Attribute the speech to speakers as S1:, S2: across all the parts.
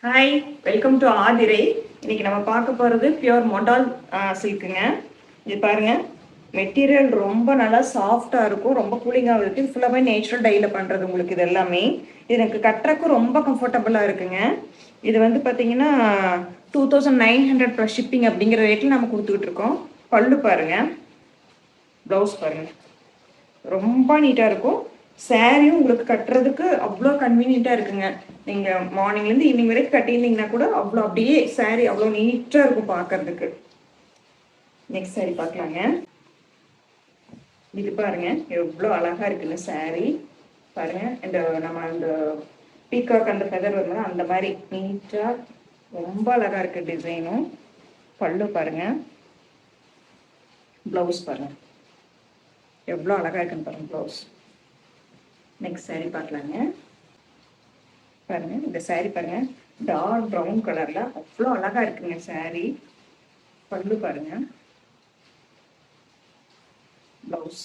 S1: Hi, welcome to Aathirai. இன்னைக்கு நம்ம பார்க்க போகிறது பியூர் மொடால் சில்க்குங்க. இது பாருங்க, மெட்டீரியல் ரொம்ப நல்லா சாஃப்டாக இருக்கும், ரொம்ப கூலிங்காக இருக்குது. இது ஃபுல்லாகவே நேச்சுரல் டையில் பண்ணுறது உங்களுக்கு. இது எல்லாமே இது எனக்கு கட்டுறக்கும் ரொம்ப கம்ஃபர்டபுளாக இருக்குங்க. இது வந்து பார்த்தீங்கன்னா 2900 ப்ளஸ் ஷிப்பிங் அப்படிங்கிற ரேட்டில் நம்ம கொடுத்துக்கிட்டு இருக்கோம். பல்லு பாருங்க, ப்ளவுஸ் பாருங்க, ரொம்ப நீட்டாக இருக்கும். சாரியும் உங்களுக்கு கட்டுறதுக்கு அவ்வளோ கன்வீனியண்ட்டாக இருக்குங்க. நீங்கள் மார்னிங்லேருந்து ஈவினிங் வரைக்கும் கட்டியிருந்தீங்கன்னா கூட அவ்வளோ அப்படியே சாரி அவ்வளோ நீட்டாக இருக்கும் பார்க்கறதுக்கு. நெக்ஸ்ட் சாரி பார்க்கலாங்க. இது பாருங்க, எவ்வளோ அழகாக இருக்குங்க சாரி பாருங்க. இந்த நம்ம இந்த பீகாக் அந்த ஃபெதர் வரும்போது அந்த மாதிரி நீட்டாக ரொம்ப அழகாக இருக்குது டிசைனும். பல்லு பாருங்க, ப்ளவுஸ் பாருங்க, எவ்வளோ அழகாக இருக்குன்னு பாருங்க ப்ளவுஸ். நெக்ஸ்ட் சாரி பார்க்கலாங்க. பாருங்க, இந்த சாரி பாருங்க, டார்க் ப்ரௌன் கலர்ல அவ்வளோ அழகா இருக்குங்க சாரி. பல்லு பாருங்க, ப்ளவுஸ்.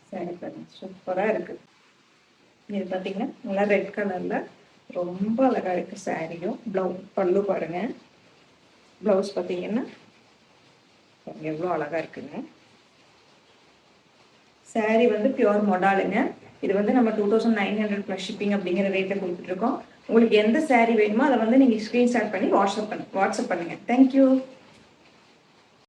S1: சாரி பாருங்க, சூப்பரா இருக்கு. இது பார்த்தீங்கன்னா நல்லா ரெட் கலர்ல ரொம்ப அழகா இருக்கு சாரியும். பல்லு பாருங்க, ப்ளவுஸ் பார்த்தீங்கன்னா எவ்வளோ அழகா இருக்குங்க. சாரி வந்து பியூர் மொடாலுங்க. இது வந்து நம்ம 2900 ப்ளஸ் ஷிப்பிங் அப்படிங்கிற ரேட்டில் கொடுத்துட்ருக்கோம். உங்களுக்கு எந்த சாரி வேணுமோ அதை வந்து நீங்கள் ஸ்க்ரீன்ஷாட் பண்ணி வாட்ஸ்அப் பண்ணுங்கள். தேங்க்யூ.